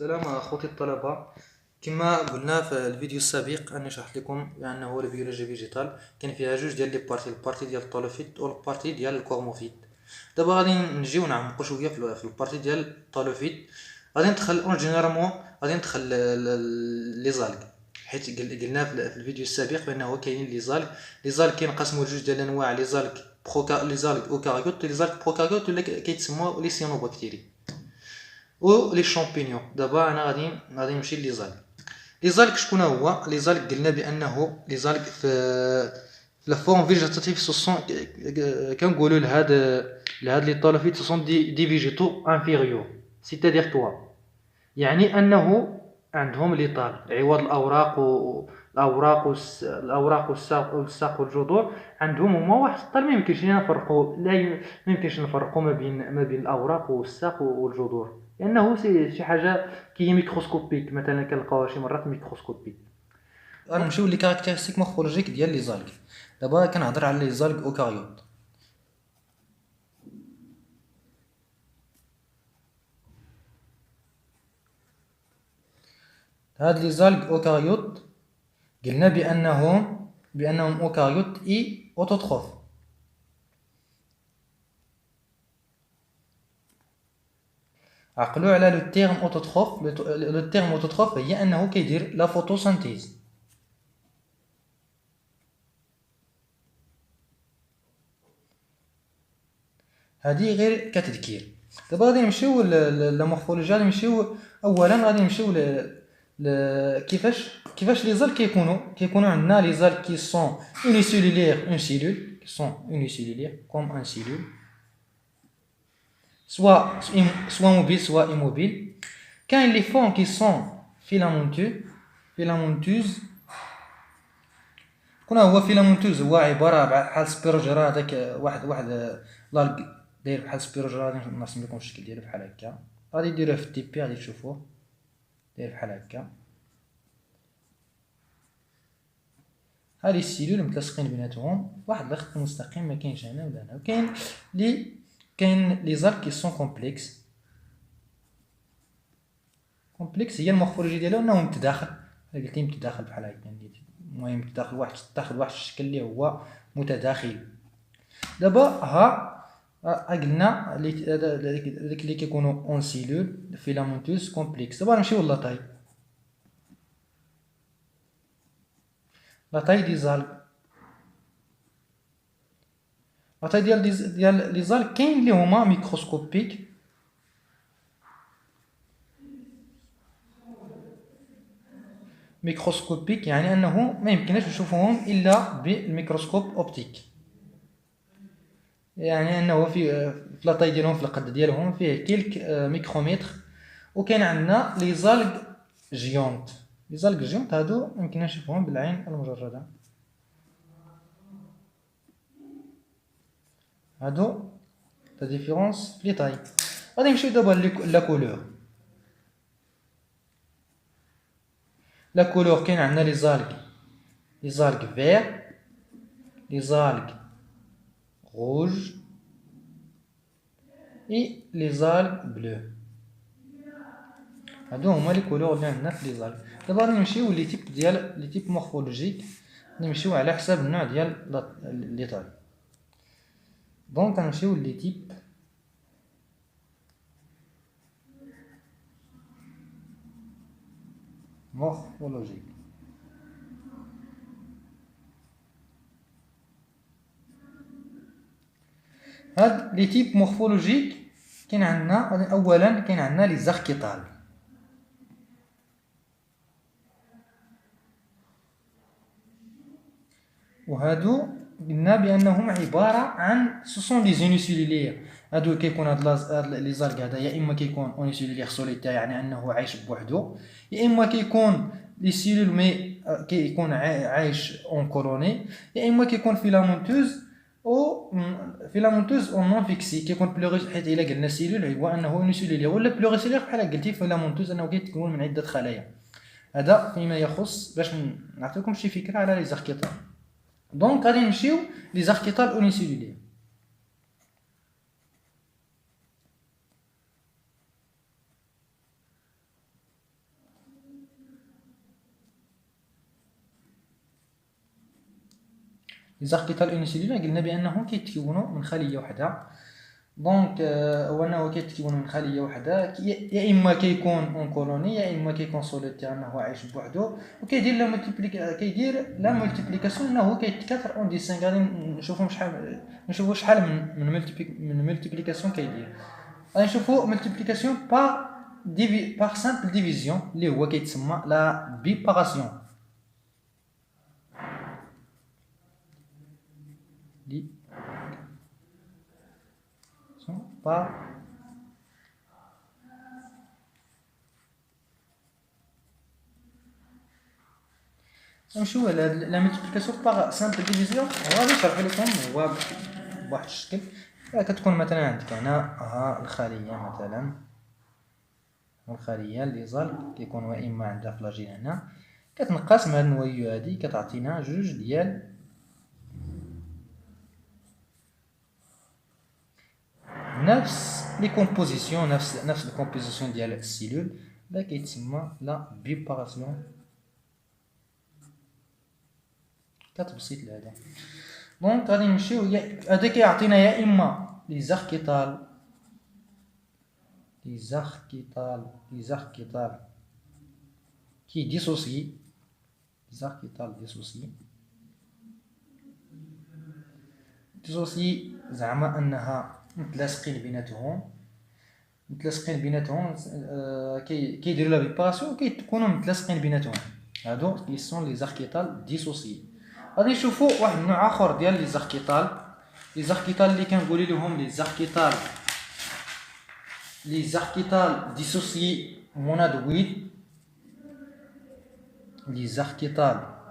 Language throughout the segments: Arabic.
السلام أخوتي الطلبة. كما قلنا في الفيديو السابق أني شرحت لكم بأنه البيولوجيا فيجيتال كاين فيها جوج ديال لي بارتي، البارتي ديال الطالوفيت والبارتي ديال الكورموفيت. دابا غادي نجيو نعمقو شويه في البارتي ديال الطالوفيت. غادي ندخل اون جينيرالمون غادي ندخل لي زالغ، حيت قلنا في الفيديو السابق بانه كاينين لي زالغ كينقسموا لجوج ديال الانواع، لي زالغ لي زالغ اوكاريوت لي زالغ بروكاريوت ولا كيتسموا لي سيانوباكتيري و لي شامبينيون. دابا انا غادي نمشي لي زالغ. لي زالغ شكون هو لي زالغ؟ قلنا بانه لي زالغ في لا فورم فيجيتاتيف سوسون كنقولوا لهاد لي طالوفيت سوسون دي فيجيتو انفيريور، سيتادير توا، يعني انه عندهم لي طال عوض الاوراق الاوراق والساق والجذور، عندهم هما واحد الطال. ما يمكنش نفرقوا ما يمكنش نفرقوا ما بين الاوراق والساق والجذور، لانه شي حاجه كي ميكروسكوبيك، مثلا كنلقاوها شي مرات ميكروسكوبيك. غنمشيو لي كاركتيرستيك مورفولوجيك ديال لي زالغ. دابا كنهضر على لي زالغ اوكاريوت. هاد لي زالغ اوكاريوت قلنا بانهم اوكاريوت اي اوتوتروف. عقلوا على لو تيرم اوتوتروف. لو تيرم اوتوتروف هي انه كيدير لا فوتوسينثيز. هذه غير كتذكير. دابا غادي نمشيو للمورفولوجيا. غادي نمشيو اولا غادي نمشيو كيفاش لي زال كيكونوا عندنا لي زال كي سون اونيسيلولير، اون سيلول كي سون اونيسيلولير كوم ان سيلول، soit mobile soit immobile. كاين لي فون كي سون فيلامونتوز. شكون هو فيلامونتوز؟ هو عباره بحال سبيروجرا، هذاك واحد لالغ داير بحال سبيروجرا. غادي نرسم لكم الشكل ديالو بحال هكا. غادي ديروه في التيبي، غادي تشوفوه داير بحال هكا. هادي السيلول متلاصقين بيناتهم واحد الخط مستقيم، ما كاينش هنا ولا هنا. كاين لي زال كي سون كومبلكس. كومبلكس هي المورفولوجي ديالو انه متداخل. الا قلتي متداخل بحال هكا، المهم متداخل تاخذ واحد الشكل اللي هو متداخل. دابا قلنا داك اللي كيكونوا اون سيلول فيلامونتوس كومبلكس. دابا نمشيو لاطاي. لاطاي دي زالغ. لاطاي ديال لي زالغ كاين اللي هما ميكروسكوبيك، يعني انه ما يمكنناش نشوفوهم الا بالميكروسكوب اوبتيك، يعني انه في لاطاي ديالهم في القد ديالهم فيه كيلك ميكرومتر. وكاين عندنا لي زالغ جيونت. لي زالغ جيونت هادو يمكننا نشوفوهم بالعين المجرده. هادو لا ديفيرونس في لي طاي. غادي نمشيو دابا لا كولور. لا كولور كاين عندنا لي زالغ فير، لي زالغ روج اي لي زالغ بلو. هادو هما لي كولور اللي عندنا في لي زالغ. دابا غادي نمشيو لي تيب مورفولوجيك. نمشيو على حساب النوع ديال لي طاي. دونك غنمشيو لي تيب مورفولوجيك. هاد لي تيب مورفولوجيك كاين عندنا اولا كاين عندنا لي زاركيتال. وهادو قلنا بانهم عباره عن سوسون لي زونيسيلولير. هادو كيكون هاد لي زالغ هذا يا اما كيكون اونيسيلولير سوليتير، يعني انه عايش بوحدو، يا اما كيكون لي سيلول مي كيكون عايش اون كولوني، يا اما كيكون فيلامونتوز او نون فيكسي، كيكون بلوريس. حيت الا قلنا سيلول هو انه اونيسيلولير ولا بلوريسيلير بحال قلتي فيلامونتوز انه كيتكون من عده خلايا. هذا فيما يخص باش نعطيكم شي فكره على لي زاركيتال. دونك غادي نمشيو لي زاركيتال اونيسيلولير. لي زاركيتال اونيسيلولار قلنا بانهم كيتكونوا من خليه وحده. دونك هو انه كيتكونوا من خليه وحده، يا اما كيكون اون كولوني يا اما كيكون سوليتير انه عايش بوحدو، وكيدير لا مولتيبليكاسيون انه كيتكاثر اون ديسين. غادي نشوفوا شحال من مولتيبليكاسيون كيدير. غادي نشوفوا مولتيبليكاسيون بار سامبل ديفيزيون اللي هو كيتسمى لا بيباراسيون. par نمشيو على لا ملتيبليكاسيون باغ سامبل ديفيزيون. غادي نشرح لكم هو بواحد الشكل. كتكون مثلا عندك هنا ها الخليه، مثلا الخليه اللي زال كيكون اما عندها فلاجيل هنا، كتنقسم هاد النويو هادي كتعطينا جوج ديال نفس لي كومبوزيسيون، نفس الكومبوزيسيون ديال السيلول. لا كيتسمى لا بيباراسيون. كتبسيط لهذا. دونك غادي نمشيو هذا كيعطينا يا اما لي زاركيتال كي ديسوسي، زاركيتال ديسوسي زعما انها متلاصقين بيناتهم كيديروا لا بيباراسيون كيكونوا متلاصقين بيناتهم. هادو كيسون لي زاركيتال ديسوسي. غادي نشوفوا واحد النوع اخر ديال لي زاركيتال اللي كنقولوا لهم لي زاركيتال ديسوسي مونادويد. لي زاركيتال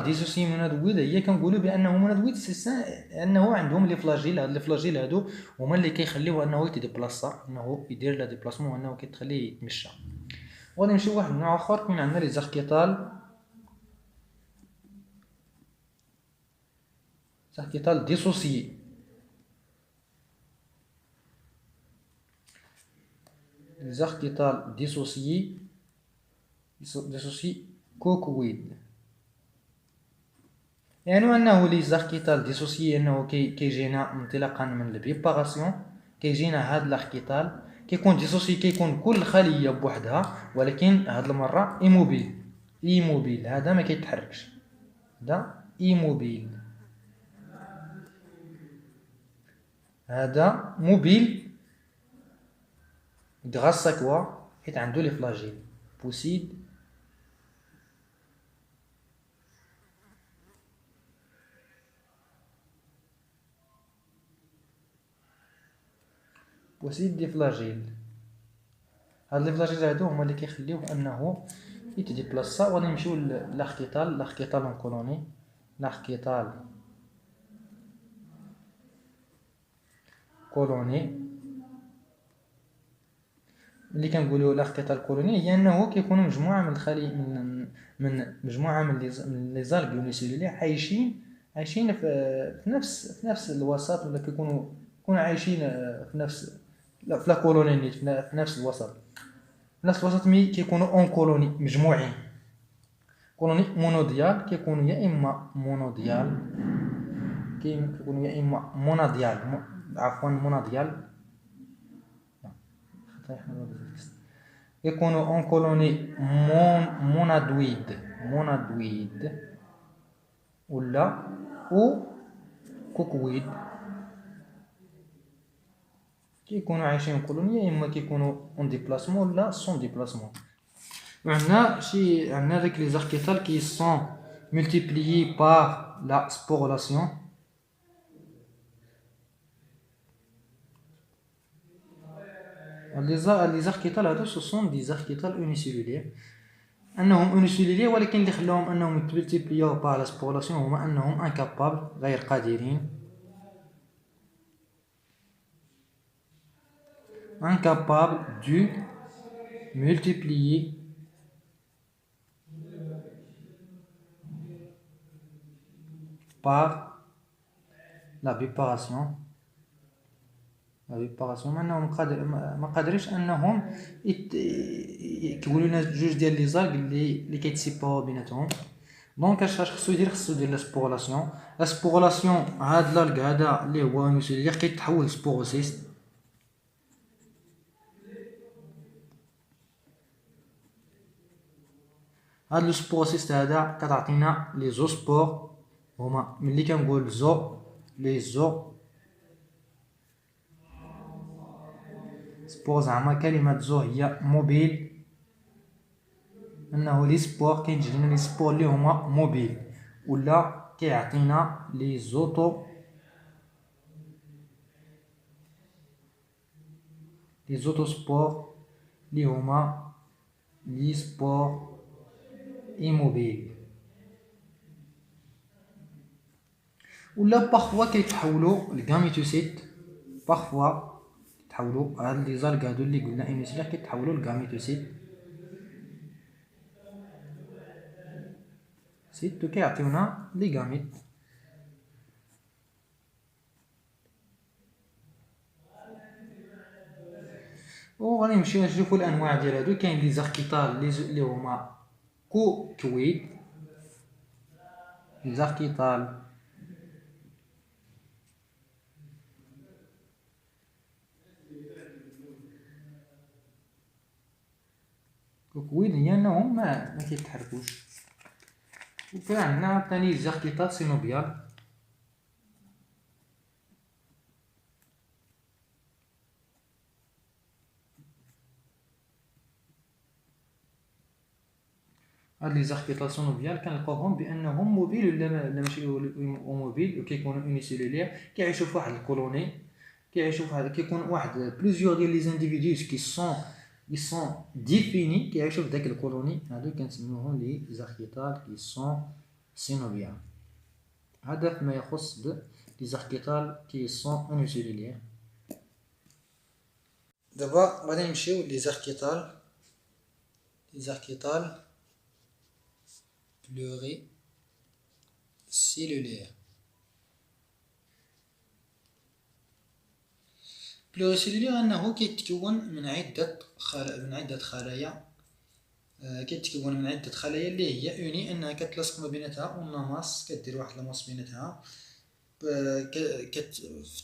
ديسوسي مونادويد هي كنقولوا بانه مونادويد انه عندهم لي فلاجيل. هاد لي فلاجيل هادو هما اللي كيخليوه انه يتديبلاصا، انه يدير لا ديبلاسمون، وانه كتخليه يتمشى. وغادي نمشيو واحد النوع اخر كاين عندنا لي زاركيتال ديسوسي. ديسوسي كوكويد، يعني انه لي زاركيتال ديسوسي انه كيجينا انطلاقا من البيباراسيون، كيجينا هاد الاركيتال كيكون ديسوسي، كيكون كل خليه بوحدها، ولكن هاد المره ايموبيل. هذا ما كيتحركش، هذا ايموبيل، هذا موبيل غراس كوا حيت عنده لي فلاجيل بوسيد دي فلاجيل. هاد لي فلاجيل هادو هما اللي كيخليوه انه يتديبلاصا. وغادي نمشيو لاركيتال اون كولوني. لاركيتال كولوني اللي كنقولوا لاركيتال كولوني هي انه كيكونوا مجموعه من الخلي من مجموعه من لي زالغ يونيسيلولير عايشين في نفس الوسط، ولا كيكونوا عايشين في نفس في لا كولوني، في نفس الوسط. مي كيكونوا اون كولوني مجموعين. كولوني مونوديال كيكونوا يا اما مونوديال كيكونوا يا اما موناديال، عفوا موناديال، يكونوا اون كولوني مونادويد ولا او كوكويد. كيكونوا عايشين كولوني، اما كيكونوا اون ديبلاسمون ولا سون ديبلاسمون. عندنا ديك لي زاركيتال كي سون مولتيبليي بار لا سبورولاسيون. لي زاركيتال هادو سون دي زاركيتال اونيسيلولير، انهم اونيسيلولير، ولكن اللي خلاهم انهم يتملتيبليو بار لا سبورولاسيون هما انهم انكابابل، غير قادرين، incapable de multiplier par لا بيباراسيون انهم ما قادرينش انهم يكونوا لنا جوج ديال لي زارك اللي كيتسيباو بيناتهم. دونك اش خصو يدير لا سبورولاسيون هاد لالغ هذا اللي هو نيوكليير كيتحول سبوروسيست. هاد لو سبوروسيست هذا كتعطينا لي زوسبور هما ملي كنقول لي سبور زعما كلمة زو هي موبيل، انه لي سبور كيجي لنا لي سبور اللي هما موبيل، ولا كيعطينا لي زوتو سبور اللي هما لي سبور ايموبيل، ولا باغفوا كيتحولوا لغاميتوسيت. باغفوا كيتحولوا هاد لي زالغ هادو اللي قلنا انيسيال كيتحولوا لغاميتوسيت سيت كيعطيونا لي غاميت. وغادي نمشيو نشوفوا الانواع ديال هادو. كاين لي زاركيتال اللي هما كوكويد، لي زاركيتال هي انهم ما كيتحركوش. وكاين عندنا ثاني زاركيتال سينوبيال. هاد لي زاركيتال سينوبيال كنلقاوهم بانهم موبيل ولا ماشي موبيل، وكيكونوا اونيسيلولير، كيعيشوا في واحد الكولوني، كيكون واحد بليزيور ديال لي زانديفيدوز ils sont définis كيعيشوا في داك الكولوني. هادو كنسميوهم لي زاركيتال كي سون سينوبيال. هذا فيما يخص لي زاركيتال كي سون اونيسيلولير. دابا غادي نمشيو لي زاركيتال pluricellulaire. pluricellulaire انه كيتكون من عده خلايا، اللي هي اوني انها كتلاصق ما بيناتها ونماس كدير واحد لاماس بيناتها في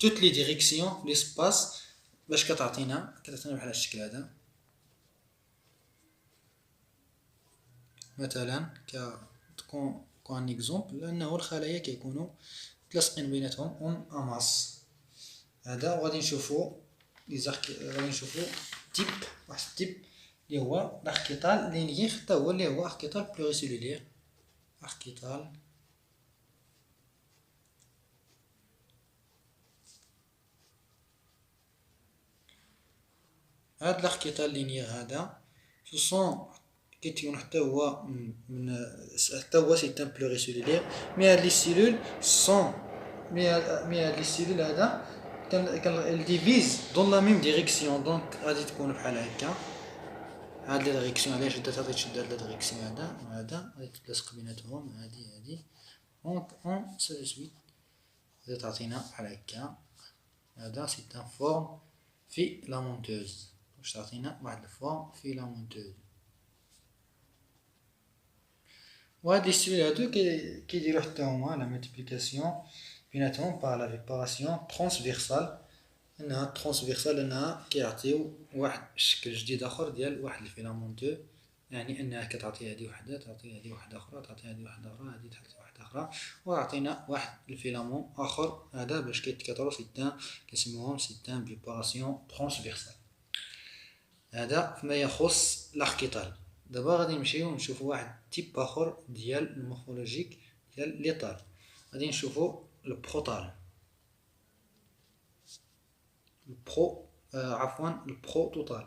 توت لي ديريكسيون في ليسباس باش كتعطينا بحال الشكل هذا. مثلا كون اكزومبل انه الخلايا كيكونوا متلاصقين بيناتهم اون اماس هذا. وغادي نشوفوا واحد التيب اللي هو لاركيتال لينيير، حتى هو اللي هو اركيتال بلوريسيلولير. هاد لاركيتال لينيير هذا كيتكون حتى هو سيستم بلوريسيلولير. مي هاد لي سيلول هذا كان ديفيز دون لا ميم ديريكسيون. دونك غادي تكون بحال هكا. هاد لي ديريكسيون علاش تشد هاد لا ديريكسيون هذا غادي تلصق بيناتهم هادي دونك اون سو سويت غادي تعطينا بحال هكا. هذا سي ان فورم فيلامونتوز، واش تعطينا واحد الفورم فيلامونتوز. وهاد لي سيلول هادو كيديروا حتى هما لا مولتيبليكاسيون بيناتهم باغ لا فيباراسيون ترانسفيرسال. انها ترانسفيرسال انها كيعطيو واحد الشكل جديد اخر ديال واحد الفيلامونتو، يعني انها كتعطي هذه وحده، تعطي هذه وحده اخرى، تعطي هذه وحده اخرى، هذه تحط وحده اخرى، وعطينا واحد الفيلامون اخر. هذا باش كيتكاثروا سيتان كنسميوهم سيتان بيباراسيون ترانسفيرسال. هذا فيما يخص لاركيتال. دابا غادي نمشيو نشوفوا واحد تيب اخر ديال المورفولوجيك ديال ليطال. غادي نشوفوا البروتال البروتوتال.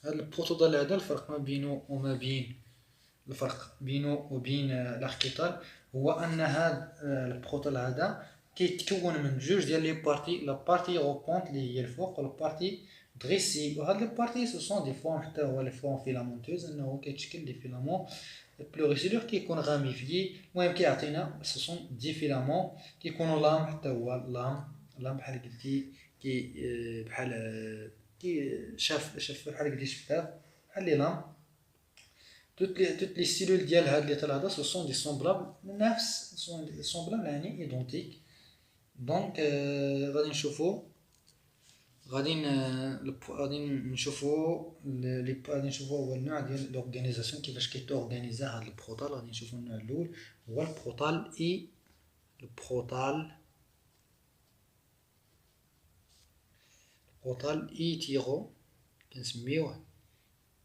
هذا البروتوتال هذا الفرق بينه وبين لاركيتال هو ان هذا البروتوتال هذا كيتكون من جوج ديال لي بارتي، لا بارتي روبونت اللي هي الفوق والبارتي دريسي. وهاد لي بارتي سو سون دي فورم، حتى هو لي فورم فيلامونتوز، انه كيتشكل دي فيلامون البلوريسيلور كيكون غاميفيي. المهم كيعطينا سوسون دي فيلامون كيكونوا لام، حتى هو لام بحال قلتي كي بحال كي شاف بحال قلتي شفاف بحال لي لام. توت لي سيلول ديال هاد لي طل هذا سوسون دي سومبلابل، نفس سومبلابل يعني ايدونتيك. دونك غادي نشوفو غادي نشوفو غادي نشوفو هو النوع ديال لورغانيزاسيون كيفاش كيتورغانيزا هاد البروتال. غادي نشوفو النوع الاول هو البروتال ايتيرو، كنسميوه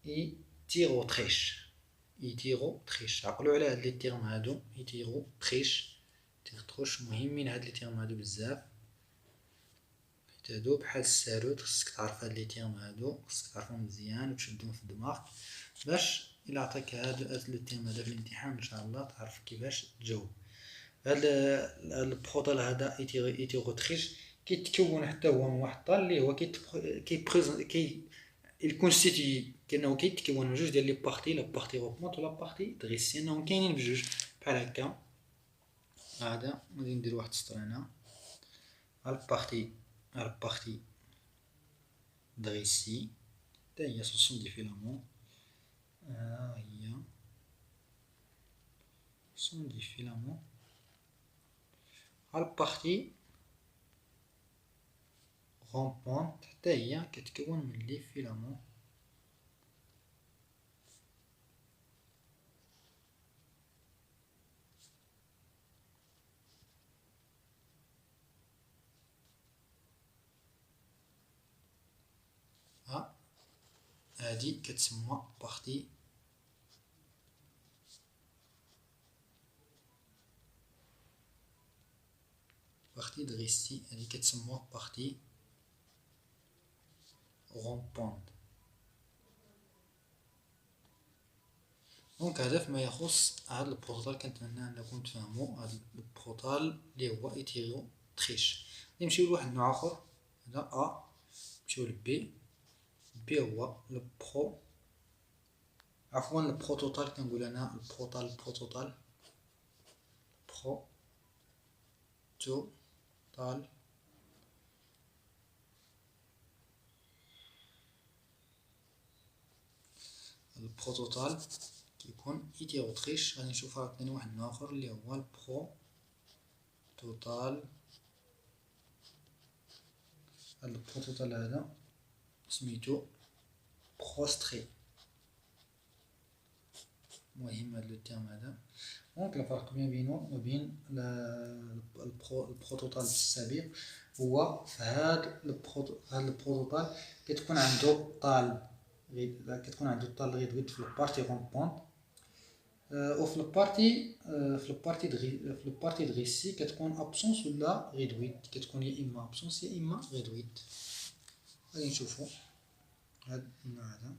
ايتيروتريش. عقلوا على هاد لي تيرم هادو، ايتيروتريش تيرتروش، مهمين هاد لي تيرم هادو بزاف، حيت هادو بحال الساروت. خصك تعرف هاد لي تيرم هادو، خصك تعرفهم مزيان وتشدهم في الدماغ باش الا عطاك هاد لي تيرم هذا في الامتحان ان شاء الله تعرف كيفاش تجاوب. هاد البروتال هذا ايتيروتريش كيتكون حتى هو من واحد الطال اللي هو الكونستيتي كانه كيتكون من جوج ديال لي بارتي، لا بارتي روبمونت ولا بارتي دريسي، انهم كاينين بجوج بحال هكا. هذا غادي ندير واحد السطر هنا، البارتي دريسي حتى هي سوسون دي فيلامون، هي سوسون دي فيلامون. البارتي رومبونت حتى هي كتكون من لي فيلامون. هادي كتسمى بارتي دريسي، هادي كتسمى بارتي رومبونت. دونك هذا فيما يخص هاد البروتال. كنتمنى انكم تفهموا هاد البروتال اللي هو ايتيروتريش. نمشيو لواحد نوع اخر، هذا نمشيو لبي. بي هو البروتوتال. كنقول انا البروتوتال البروتوتال كيكون ايتيروتريش. غادي نشوفها عاوتاني واحد اخر اللي هو البروتوتال. هاد البروتوتال هذا سميتو بروستري. مهم هاد لو تيرم هذا. دونك الفرق ما بينه وبين البروتوتال السابق هو في هاد البروتوتال كتكون عنده طال غيدويد في البارتي رومبونت، وفي البارتي دريسي كتكون ابسونس ولا غيدويد، كتكون يا اما ابسونس يا اما غيدويد. غادي نشوفو هاد النوع هذا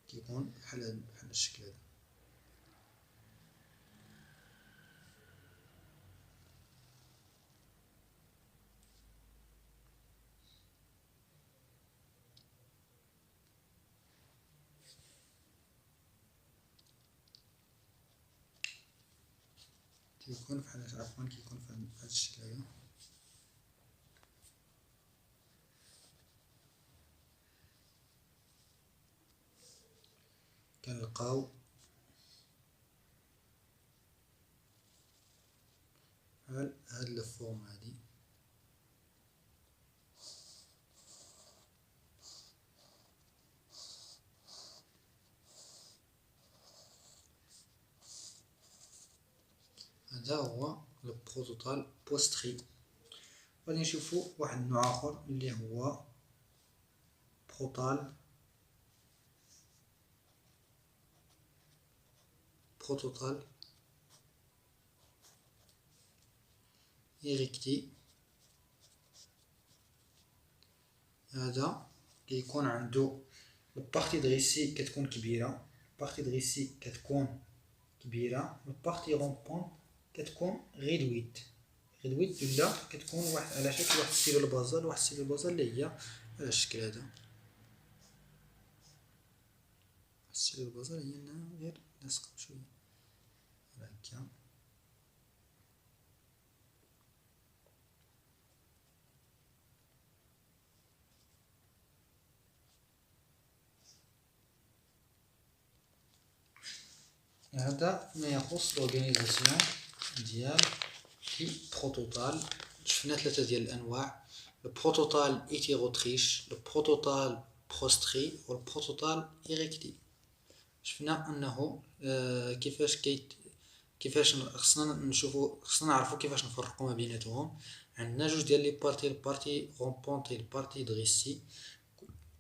كيكون بحال الشكل هذا. كيكون بحال كيكون في هذا الشكل هذا. كنلقاو بحال هاد الفورم هادي. هذا هو البروتوتال بوستري. غادي نشوفو واحد النوع اخر اللي هو بروتوتال إيريكتي. هذا كيكون عنده البارتي دريسي كتكون كبيرة، البارتي رومبونت كتكون غيدويت ولا كتكون واحد على شكل واحد السيلول بازال، اللي هي على الشكل هذا. ستيل البازل هي انها غير لاصقة بشوية هكا. هذا ما يخص لورغانيزاسيون ديال البروتوتال. شفنا ثلاثة ديال الانواع: البروتوتال ايتيروتريش، البروتوتال بروستري، والبروتوتال ايريكتي. شفنا انه كيفاش خصنا نشوفو، خصنا نعرفو كيفاش نفرقو ما بيناتهم. عندنا جوج ديال لي بارتي: البارتي غومبونتي، البارتي دريسي.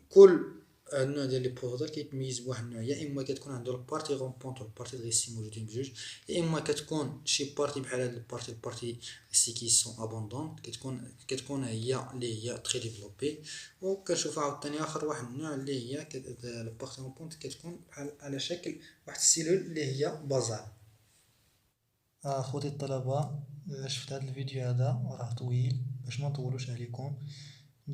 كل نوع ديال لي بروتوتال كيتميز بواحد النوع، يا اما كتكون عنده البارتي غومبونت والبارتي دريسي موجودين بجوج، يا اما كتكون شي بارتي بحال هاد البارتي دريسي كي سون ابوندون كتكون هي اللي هي تري ديفلوبي. وكنشوفو عاوتاني اخر واحد النوع اللي هي البارتي غومبونت كتكون بحال على شكل واحد السيلول اللي هي بازال. خوتي الطلبه، شفت هذا الفيديو هذا راه طويل، باش ما نطولوش عليكم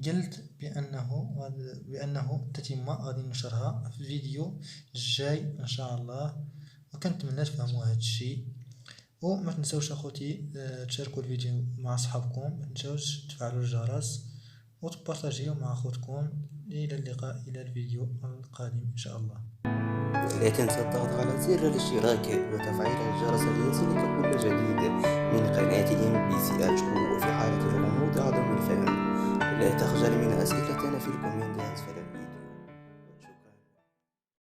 قلت بانه التتمه غادي نشرها في الفيديو الجاي ان شاء الله، وكنتمنى تفهموا هذا الشيء. وما تنسوش اخوتي تشاركوا الفيديو مع صحابكم، ما تنسوش تفعلوا الجرس وتبارطاجيوه مع اخوتكم. الى اللقاء، الى الفيديو القادم ان شاء الله. لا تنسى الضغط على زر الاشتراك وتفعيل الجرس ليصلك كل جديد من قناتهم BCH. وفي حالة الغموض عدم الفهم لا تخجل من أسئلتنا في الكومنتات.